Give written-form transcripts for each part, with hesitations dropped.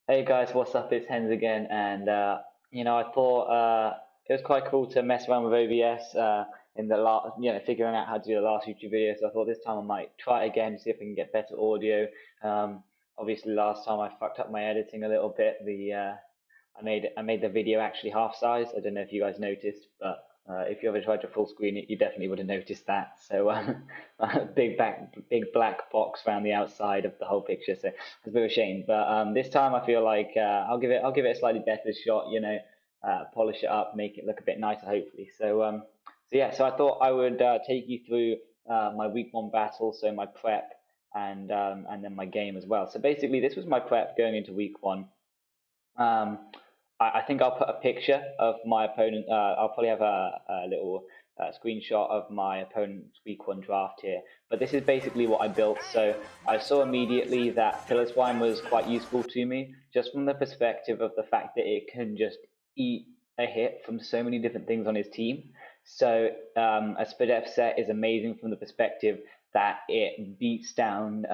Hey guys, what's up? It's Hens again, and I thought it was quite cool to mess around with OBS in the last, figuring out how to do the last YouTube video. So I thought this time I might try it again, see if I can get better audio. Um, Obviously, last time I fucked up my editing a little bit. I made the video actually half size. I don't know if you guys noticed, but if you ever tried to full screen it, you definitely would have noticed that. So big black box around the outside of the whole picture. So it's a bit of a shame. But this time I feel like I'll give it a slightly better shot. Polish it up, make it look a bit nicer, hopefully. So I thought I would take you through my week one battle, so my prep and then my game as well. So basically, this was my prep going into week one. Um, I think I'll put a picture of my opponent. I'll probably have a little screenshot of my opponent's week one draft here. But this is basically what I built. So I saw immediately that Pillar Swine was quite useful to me, just from the perspective of the fact that it can just eat a hit from so many different things on his team. So a Spadef set is amazing from the perspective that it beats down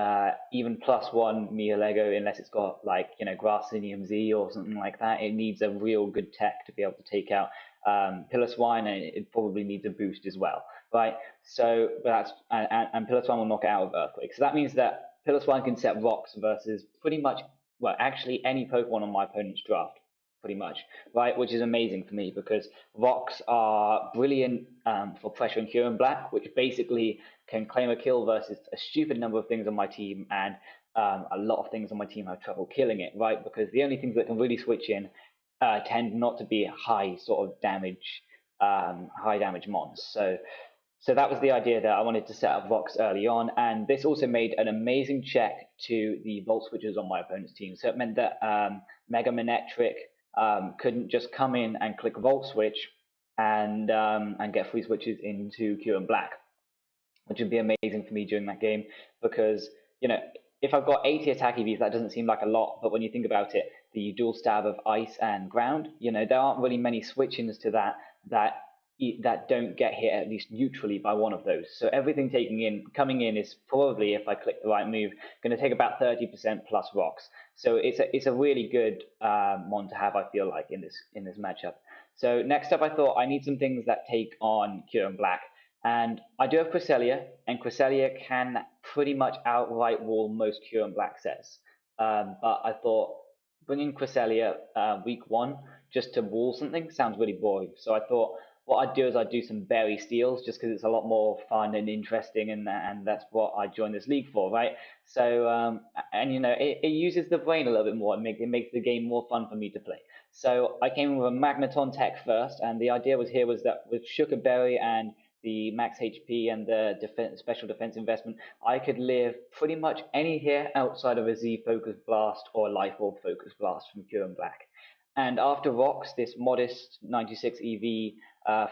even +1 Mia Lego unless it's got like Grassinium Z or something like that. It needs a real good tech to be able to take out Pillar Swine, and it probably needs a boost as well, right? So and Pillar Swine will knock it out of Earthquake. So that means that Pillar Swine can set rocks versus pretty much, well, actually any Pokemon on my opponent's draft, pretty much, right? Which is amazing for me because rocks are brilliant for Pressure and Cure in Black, which basically can claim a kill versus a stupid number of things on my team, and a lot of things on my team have trouble killing it, right? Because the only things that can really switch in tend not to be high damage mons. So that was the idea that I wanted to set up Vox early on, and this also made an amazing check to the Volt switches on my opponent's team. So it meant that Mega Manectric couldn't just come in and click Volt switch and get free switches into Q and Black, which would be amazing for me during that game because if I've got 80 attack EVs, that doesn't seem like a lot, but when you think about it, the dual stab of ice and ground, there aren't really many switch-ins to that that don't get hit at least neutrally by one of those. So everything coming in is probably, if I click the right move, going to take about 30% plus rocks. So it's a really good mon to have, I feel like, in this matchup. So next up, I thought I need some things that take on Cure and Black. And I do have Cresselia, and Cresselia can pretty much outright wall most Cure and Black sets. But I thought bringing Cresselia week one just to wall something sounds really boring. So I thought what I'd do is I'd do some berry steals just because it's a lot more fun and interesting, and that's what I joined this league for, right? So it uses the brain a little bit more. It makes the game more fun for me to play. So I came with a magneton tech first, and the idea was that with Sugar Berry and the max HP and the special defense investment, I could live pretty much any hit outside of a Z Focus Blast or a Life Orb Focus Blast from Pure and Black. And after Rocks, this modest 96 EV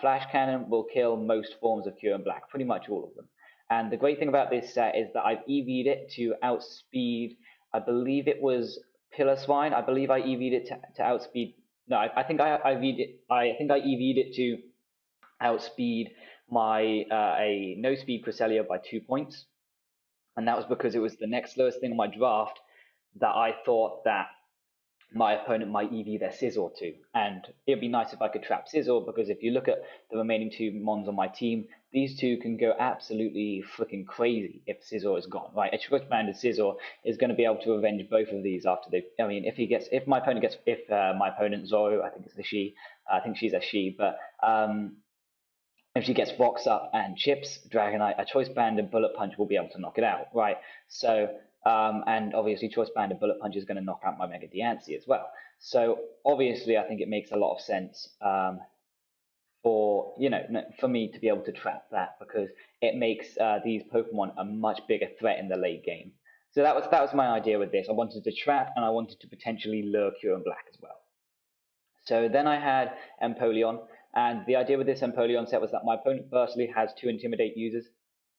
Flash Cannon will kill most forms of Pure and Black, pretty much all of them. And the great thing about this set is that I've EV'd it to outspeed, I believe it was Pillar Swine. I believe I EV'd it to outspeed. No, I think I EV'd it. I think I EV'd it to outspeed my a no speed Cresselia by 2 points, and that was because it was the next slowest thing on my draft that I thought that my opponent might EV their Scizor to, and it'd be nice if I could trap Scizor because if you look at the remaining two Mons on my team, these two can go absolutely freaking crazy if Scizor is gone. Right, a choice banded Scizor is going to be able to avenge both of these after they. I mean, if my opponent Zoru, I think it's a she. I think she's a she, but if she gets Vox up and chips Dragonite, a Choice Band and Bullet Punch will be able to knock it out, right? So, and obviously Choice Band and Bullet Punch is going to knock out my Mega Diancie as well. So obviously, I think it makes a lot of sense for me to be able to trap that because it makes these Pokemon a much bigger threat in the late game. So that was my idea with this. I wanted to trap and I wanted to potentially lure Cure and Black as well. So then I had Empoleon, and the idea with this Empoleon set was that my opponent firstly has two Intimidate users,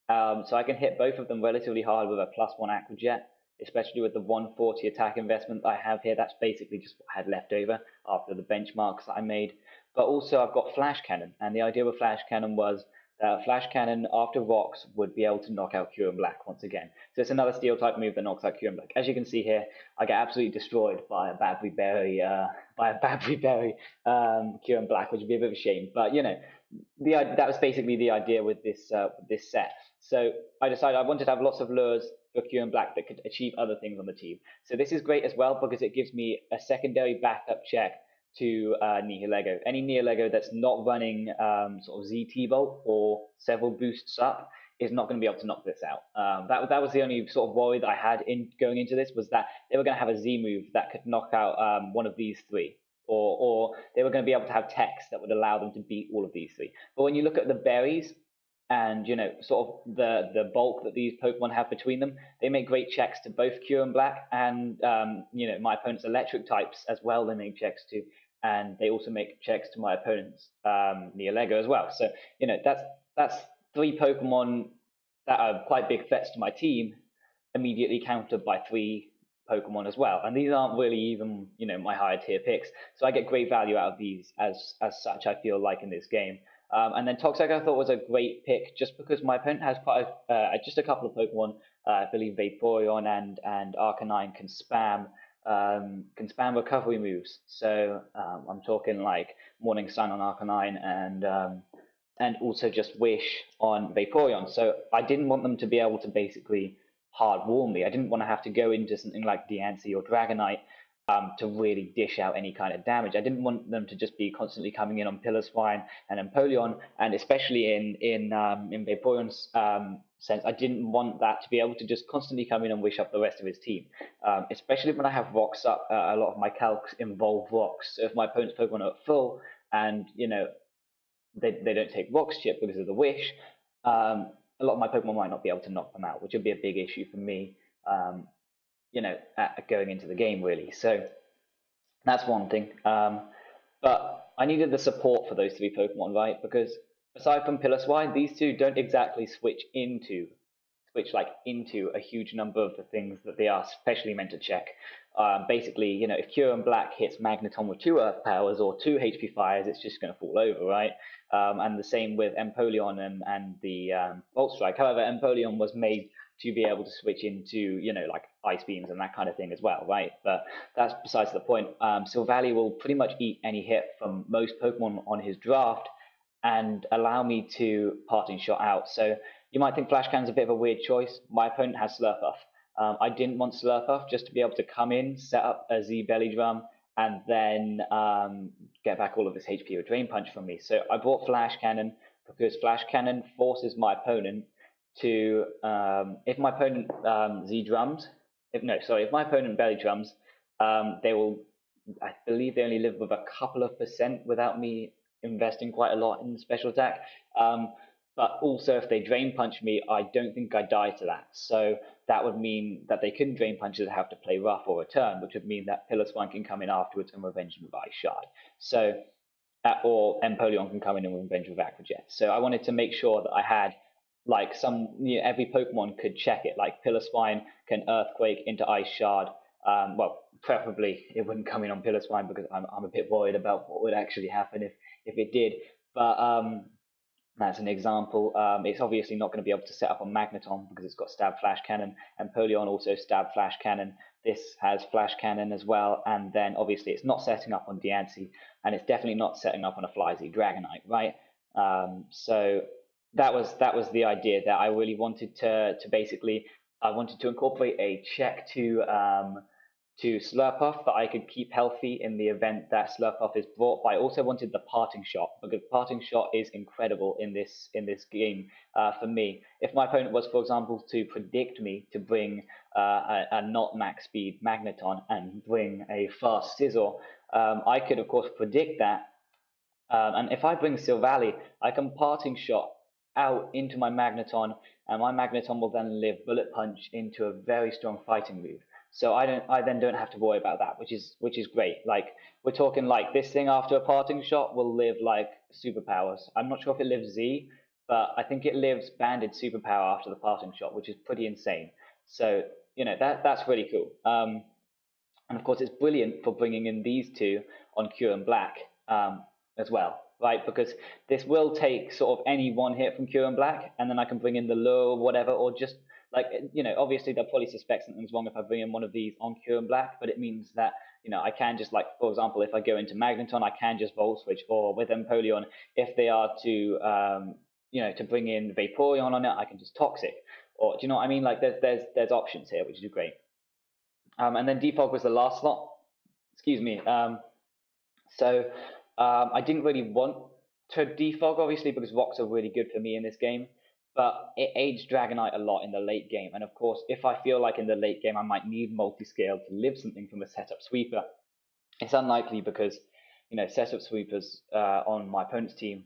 so I can hit both of them relatively hard with a +1 Aqua Jet, especially with the 140 attack investment that I have here. That's basically just what I had left over after the benchmarks that I made. But also I've got Flash Cannon, and the idea with Flash Cannon was that Flash Cannon after rocks would be able to knock out Cure and Black once again. So it's another steel type move that knocks out Cure and Black. As you can see here, I get absolutely destroyed by a Badbury Berry, Cure and Black, which would be a bit of a shame. But you know, that was basically the idea with this set. So I decided I wanted to have lots of lures for Q and Black that could achieve other things on the team. So this is great as well because it gives me a secondary backup check to Nihilego. Any Nihilego that's not running sort of ZT Bolt or several boosts up is not going to be able to knock this out. That was the only sort of worry that I had in going into this, was that they were going to have a Z move that could knock out one of these three. Or they were going to be able to have techs that would allow them to beat all of these three. But when you look at the berries and, you know, sort of the bulk that these Pokemon have between them, they make great checks to both Cure and Black, and you know, my opponent's electric types as well. They make checks to, and they also make checks to my opponent's Nihilego as well. So you know, that's three Pokemon that are quite big threats to my team, immediately countered by three Pokemon as well. And these aren't really even, you know, my higher tier picks. So I get great value out of these as such, I feel like, in this game. And then Toxic I thought was a great pick just because my opponent has quite just a couple of Pokemon. I believe Vaporeon and Arcanine can spam recovery moves. So I'm talking like Morning Sun on Arcanine and also just Wish on Vaporeon. So I didn't want them to be able to basically hard warm me. I didn't want to have to go into something like Diancie or Dragonite to really dish out any kind of damage. I didn't want them to just be constantly coming in on Piloswine and Empoleon, and especially in Vaporeon's sense, I didn't want that to be able to just constantly come in and wish up the rest of his team. Especially when I have rocks up, a lot of my calcs involve rocks. So if my opponent's Pokemon are at full, and you know they don't take rocks chip because of the wish, a lot of my Pokemon might not be able to knock them out, which would be a big issue for me, you know, going into the game, really. So that's one thing. But I needed the support for those three Pokemon, right? Because aside from Piloswine, these two don't exactly switch like into a huge number of the things that they are specially meant to check. Basically, you know, if Cure and Black hits Magneton with 2 Earth Powers or 2 HP Fires, it's just going to fall over, right? And the same with Empoleon and the Volt Strike. However, Empoleon was made to be able to switch into, you know, like Ice Beams and that kind of thing as well, right? But that's besides the point. Silvally will pretty much eat any hit from most Pokemon on his draft and allow me to Parting Shot out. So you might think Flash Cannon's a bit of a weird choice. My opponent has Slurpuff. I didn't want Slurpuff just to be able to come in, set up a Z Belly Drum, and then get back all of his HP with Drain Punch from me. So I brought Flash Cannon because Flash Cannon forces my opponent to, if my opponent Z drums, if my opponent Belly Drums, they will, I believe they only live with a couple of % without me investing quite a lot in special attack. But also, if they Drain Punch me, I don't think I die to that. So that would mean that they couldn't Drain Punch and have to play Rough or Return, which would mean that Piloswine can come in afterwards and revenge with Ice Shard. So, or Empoleon can come in and revenge with Aqua Jet. So I wanted to make sure that I had like every Pokemon could check it. Like Piloswine can Earthquake into Ice Shard. Well, preferably it wouldn't come in on Piloswine because I'm a bit worried about what would actually happen if it did. But that's an example. It's obviously not going to be able to set up on Magneton because it's got Stab Flash Cannon, and Empoleon also Stab Flash Cannon. This has Flash Cannon as well, and then obviously it's not setting up on Diancie, and it's definitely not setting up on a Flyzy Dragonite, right? So that was the idea, that I really wanted to basically, I wanted to incorporate a check to Slurpuff that I could keep healthy in the event that Slurpuff is brought. But I also wanted the Parting Shot because Parting Shot is incredible in this game for me. If my opponent was, for example, to predict me to bring a not max speed Magneton and bring a fast Scizor, I could of course predict that. And if I bring Silvally, I can Parting Shot out into my Magneton, and my Magneton will then live Bullet Punch into a very strong fighting move. So I then don't have to worry about that, which is great. Like we're talking like this thing after a Parting Shot will live like superpowers. I'm not sure if it lives Z, but I think it lives Banded Superpower after the Parting Shot, which is pretty insane. So you know that's really cool. And of course it's brilliant for bringing in these two on Cure and Black as well. right? Because this will take sort of any one hit from Kieran Black, and then I can bring in the lure or whatever, or just like, obviously they'll probably suspect something's wrong if I bring in one of these on Kieran Black, but it means that, I can just, like, for example, if I go into Magneton, I can just Volt Switch, or with Empoleon, if they are to bring in Vaporeon on it, I can just Toxic. Or do you know what I mean? Like, there's options here, which is great. And then Defog was the last slot. Excuse me. I didn't really want to defog, obviously, because rocks are really good for me in this game. But it aids Dragonite a lot in the late game. And of course, if I feel like in the late game I might need multi-scale to live something from a setup sweeper, it's unlikely because, setup sweepers on my opponent's team,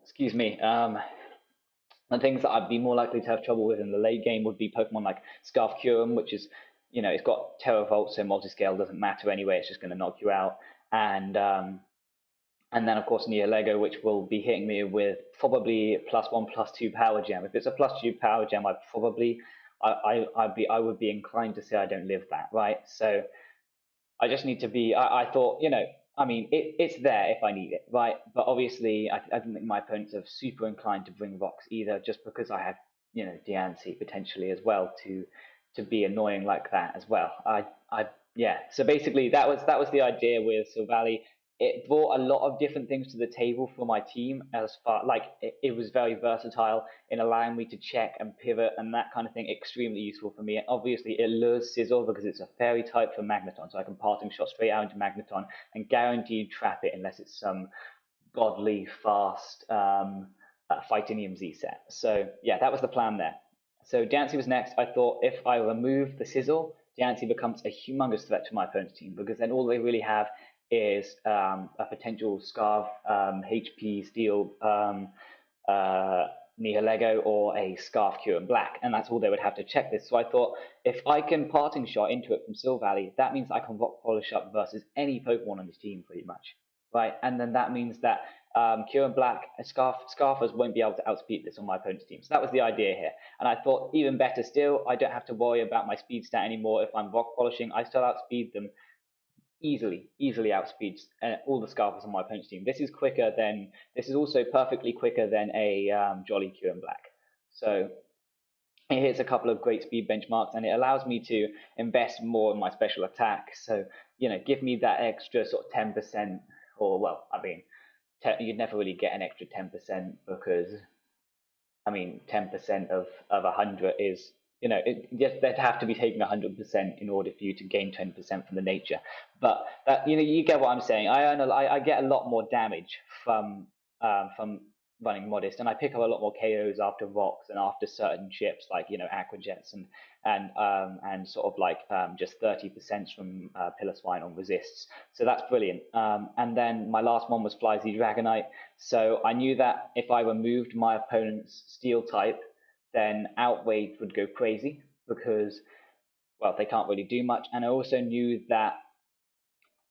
excuse me, the things that I'd be more likely to have trouble with in the late game would be Pokemon like Scarf Curum, which is, it's got Terra Volt, so multi-scale doesn't matter anyway, it's just going to knock you out. And then, of course, Nihilego, which will be hitting me with probably +1, +2 power gem. If it's a +2 power gem, I would be inclined to say I don't live that, right? So I just need to be. I thought, it's there if I need it, right? But obviously, I don't think my opponents are super inclined to bring rocks either, just because I have, Diancie potentially as well to be annoying like that as well. Yeah. So basically, that was the idea with Silvally. It brought a lot of different things to the table for my team, as far like it was very versatile in allowing me to check and pivot and that kind of thing. Extremely useful for me. And obviously it lures Sizzle because it's a fairy type for Magneton, so I can parting shot straight out into Magneton and guaranteed trap it unless it's some godly fast Fightinium Z set. So yeah, that was the plan there. So Diancie was next. I thought if I remove the Sizzle, Diancie becomes a humongous threat to my opponent's team, because then all they really have is a potential Scarf, HP Steel, Nihilego, or a Scarf Cure Black, and that's all they would have to check this. So I thought, if I can parting shot into it from Silvally, that means I can rock polish up versus any Pokemon on this team pretty much, right? And then that means that Cure Black, Scarfers won't be able to outspeed this on my opponent's team. So that was the idea here. And I thought, even better still, I don't have to worry about my speed stat anymore. If I'm rock polishing, I still outspeed them easily outspeeds all the Scarfers on my opponent's team. This is also perfectly quicker than a Jolly Q and Black. So it hits a couple of great speed benchmarks, and it allows me to invest more in my special attack. So, give me that extra sort of 10%, or, well, you'd never really get an extra 10% because, 10% of 100 is, they'd have to be taking 100% in order for you to gain 10% from the nature. But that, you get what I'm saying. I get a lot more damage from running Modest, and I pick up a lot more KOs after rocks and after certain chips like Aqua Jets and sort of like just 30% from Piloswine on resists. So that's brilliant. And then my last one was Flyzy Dragonite. So I knew that if I removed my opponent's Steel type, then Outrage would go crazy because, well, they can't really do much. And I also knew that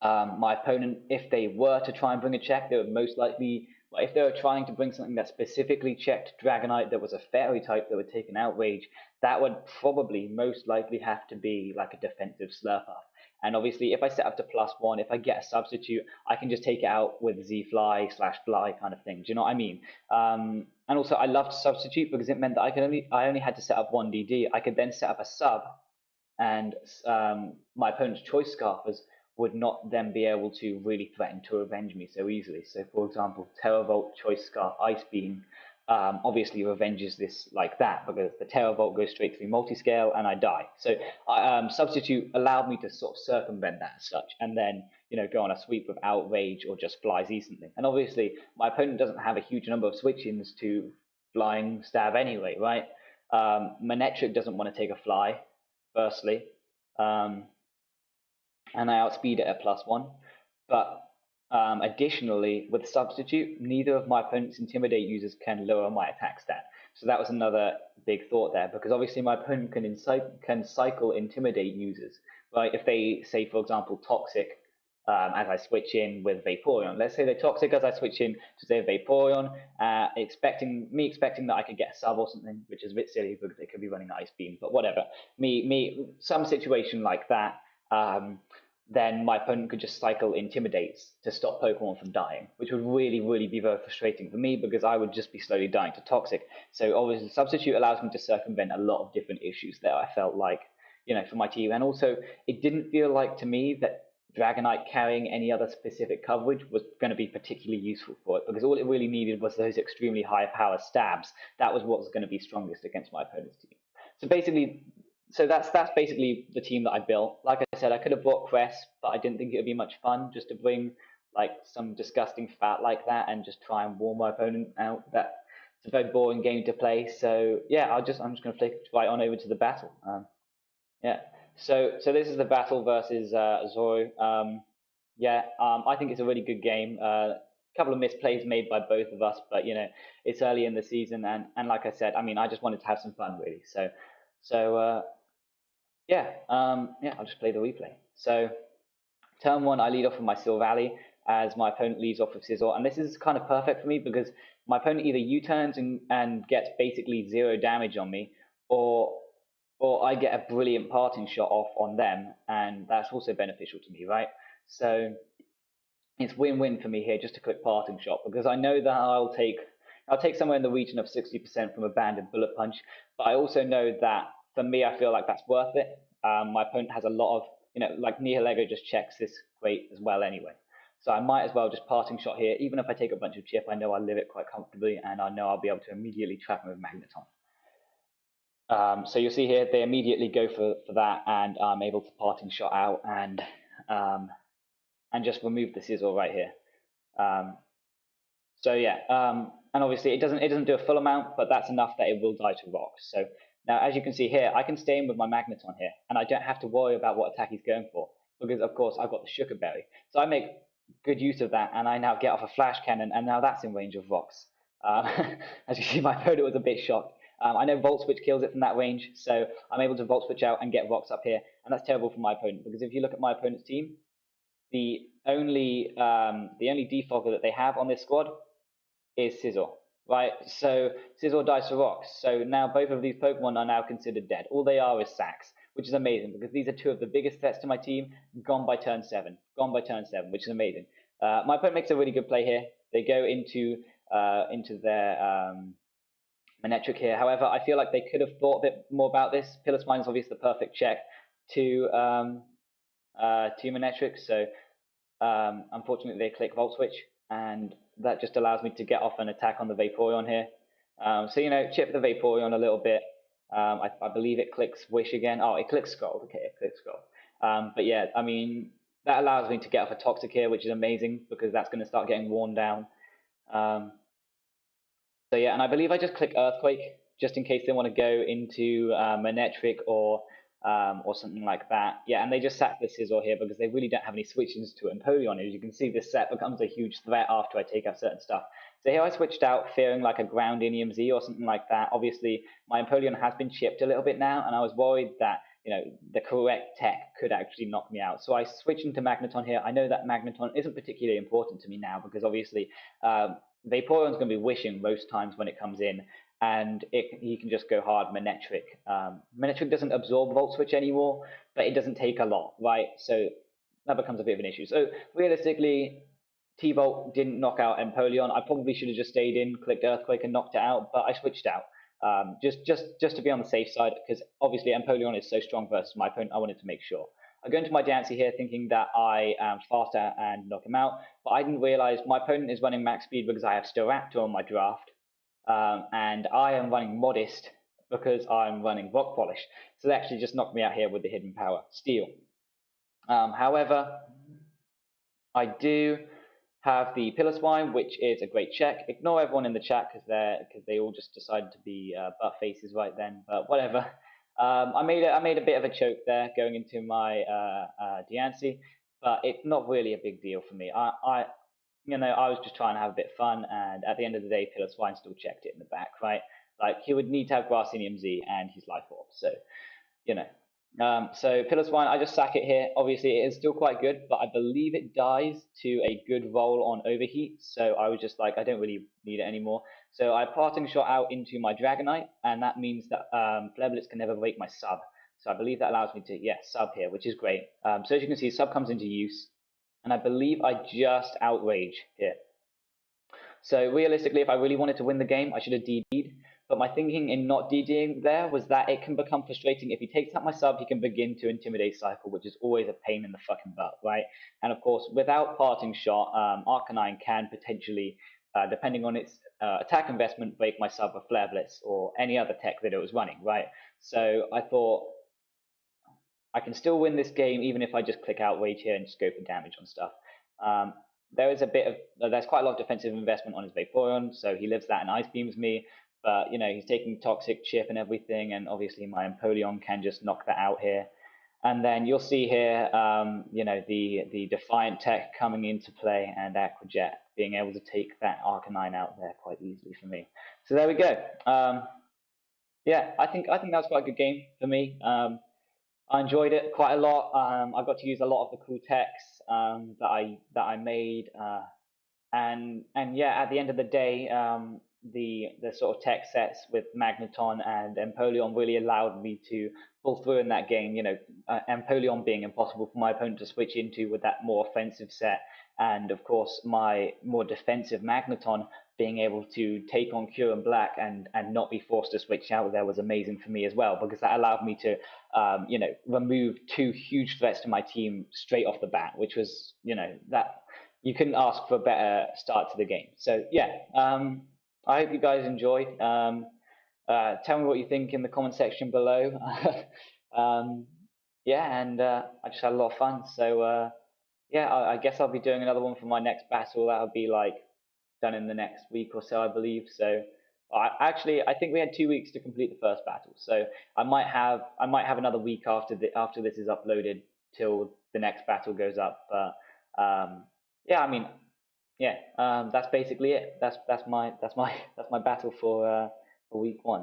my opponent, if they were to try and bring a check, they would most likely, if they were trying to bring something that specifically checked Dragonite that was a fairy type that would take an Outrage, that would probably most likely have to be like a defensive Slurpuff. And obviously, if I set up to +1, if I get a substitute, I can just take it out with Z-Fly / Fly kind of thing. Do you know what I mean? And also, I loved substitute because it meant that I only had to set up 1 DD. I could then set up a sub, and my opponent's choice Scarfers would not then be able to really threaten to avenge me so easily. So, for example, Terravolt, Choice Scarf, Ice Beam obviously revenges this like that, because the Terravolt goes straight through multi-scale and I die. So Substitute allowed me to sort of circumvent that as such, and then go on a sweep with Outrage or just Flies instantly. And obviously my opponent doesn't have a huge number of switch-ins to Flying Stab anyway, right? Manectric doesn't want to take a Fly, firstly. And I outspeed it at +1. But additionally, with Substitute, neither of my opponent's Intimidate users can lower my attack stat. So that was another big thought there, because obviously my opponent can cycle Intimidate users, right? If they say, for example, Toxic as I switch in with Vaporeon. Let's say they're Toxic as I switch in to say Vaporeon, expecting that I could get a sub or something, which is a bit silly because they could be running Ice Beam, but whatever. Some situation like that. then my opponent could just cycle Intimidates to stop Pokemon from dying, which would really, really be very frustrating for me because I would just be slowly dying to Toxic. So obviously, Substitute allows me to circumvent a lot of different issues that I felt like, for my team. And also, it didn't feel like to me that Dragonite carrying any other specific coverage was going to be particularly useful for it because all it really needed was those extremely high power stabs. That was what was going to be strongest against my opponent's team. So basically, that's basically the team that I built. Like I said, I could have bought Cress, but I didn't think it would be much fun just to bring like some disgusting fat like that and just try and warm my opponent out. That it's a very boring game to play. So yeah, I'm just going to flick right on over to the battle. Yeah. So this is the battle versus Zoru. I think it's a really good game. A couple of misplays made by both of us, but it's early in the season, and like I said, I mean, I just wanted to have some fun really. So I'll just play the replay. So turn one, I lead off with my Silvally as my opponent leads off with Scizor, and this is kind of perfect for me because my opponent either U-turns and gets basically 0 damage on me, or I get a brilliant parting shot off on them, and that's also beneficial to me, right? So it's win-win for me here just to click parting shot because I know that I'll take somewhere in the region of 60% from Abandoned Bullet Punch, but I also know that for me, I feel like that's worth it. My opponent has a lot of, like Nihilego just checks this great as well anyway. So I might as well just parting shot here. Even if I take a bunch of chip, I know I'll live it quite comfortably, and I know I'll be able to immediately trap him with Magneton. So you'll see here, they immediately go for that, and I'm able to parting shot out and just remove the Scizor right here. And obviously it doesn't do a full amount, but that's enough that it will die to rocks. So now, as you can see here, I can stay in with my Magneton here, and I don't have to worry about what attack he's going for, because of course I've got the Sugar Berry. So I make good use of that, and I now get off a Flash Cannon, and now that's in range of rocks. As you see, my opponent was a bit shocked. I know Volt Switch kills it from that range, so I'm able to Volt Switch out and get rocks up here, and that's terrible for my opponent, because if you look at my opponent's team, the only defogger that they have on this squad is Scizor, right? So Scizor dies to rocks. So now both of these Pokemon are now considered dead. All they are is sacks, which is amazing because these are two of the biggest threats to my team. Gone by turn 7, which is amazing. My opponent makes a really good play here. They go into their Manectric here. However, I feel like they could have thought a bit more about this. Piloswine is obviously the perfect check to Manectric. So unfortunately, they click Volt Switch, and that just allows me to get off an attack on the Vaporeon here. Chip the Vaporeon a little bit. I believe it clicks Wish again. Oh, it clicks Scald. Okay, it clicks Scald. But yeah, I mean, that allows me to get off a Toxic here, which is amazing because that's going to start getting worn down. And I believe I just click Earthquake just in case they want to go into Manectric or something like that. Yeah, and they just sack the Scizor here because they really don't have any switches to Empoleon. As you can see, this set becomes a huge threat after I take out certain stuff. So here I switched out fearing like a ground Inium Z or something like that. Obviously, my Empoleon has been chipped a little bit now, and I was worried that the correct tech could actually knock me out. So I switched into Magneton here. I know that Magneton isn't particularly important to me now because obviously Vaporeon's going to be wishing most times when it comes in, and he can just go hard Manectric. Manectric doesn't absorb Volt Switch anymore, but it doesn't take a lot, right? So that becomes a bit of an issue. So realistically, T-Volt didn't knock out Empoleon. I probably should have just stayed in, clicked Earthquake, and knocked it out, but I switched out. Just to be on the safe side, because obviously Empoleon is so strong versus my opponent, I wanted to make sure. I go into my Diancie here thinking that I am faster and knock him out, but I didn't realize my opponent is running max speed because I have Staraptor on my draft, and I am running Modest because I'm running Rock Polish. So they actually just knocked me out here with the hidden power, Steel. However, I do have the Piloswine, which is a great check. Ignore everyone in the chat because they all just decided to be butt faces right then, but whatever. I made a bit of a choke there going into my Diancie, but it's not really a big deal for me. I was just trying to have a bit of fun, and at the end of the day, Piloswine still checked it in the back, right? Like he would need to have Grassinium Z and his Life Orb, so So Piloswine, I just sack it here. Obviously, it is still quite good, but I believe it dies to a good roll on Overheat. So I was just like, I don't really need it anymore. So I parting shot out into my Dragonite, and that means that Flare Blitz can never break my sub. So I believe that allows me to, yes, sub here, which is great. So as you can see, sub comes into use, and I believe I just outrage here. So realistically, if I really wanted to win the game, I should have DD'd. But my thinking in not DDing there was that it can become frustrating. If he takes out my sub, he can begin to intimidate cycle, which is always a pain in the fucking butt, right? And of course, without parting shot, Arcanine can potentially, depending on its attack investment, break my sub with Flare Blitz or any other tech that it was running, right? So I thought I can still win this game even if I just click outrage here and just go for damage on stuff. Um, there is a bit of there's quite a lot of defensive investment on his Vaporeon, so he lives that and Ice Beams me. But he's taking Toxic Chip and everything, and obviously my Empoleon can just knock that out here. And then you'll see here, the Defiant Tech coming into play and Aqua Jet being able to take that Arcanine out there quite easily for me. So there we go. Yeah, I think that was quite a good game for me. I enjoyed it quite a lot. I got to use a lot of the cool techs that I made, and yeah, at the end of the day, the sort of tech sets with Magneton and Empoleon really allowed me to pull through in that game. Empoleon being impossible for my opponent to switch into with that more offensive set, and of course my more defensive Magneton being able to take on Cure and Black and not be forced to switch out there was amazing for me as well, because that allowed me to remove two huge threats to my team straight off the bat, which was that you couldn't ask for a better start to the game. So yeah, I hope you guys enjoyed. Tell me what you think in the comment section below. Yeah, and I just had a lot of fun. So yeah, I guess I'll be doing another one for my next battle. That'll be like done in the next week or so, I believe. So I think we had 2 weeks to complete the first battle. So I might have another week after this is uploaded till the next battle goes up. But yeah, I mean, yeah, that's basically it. That's my battle for week 1.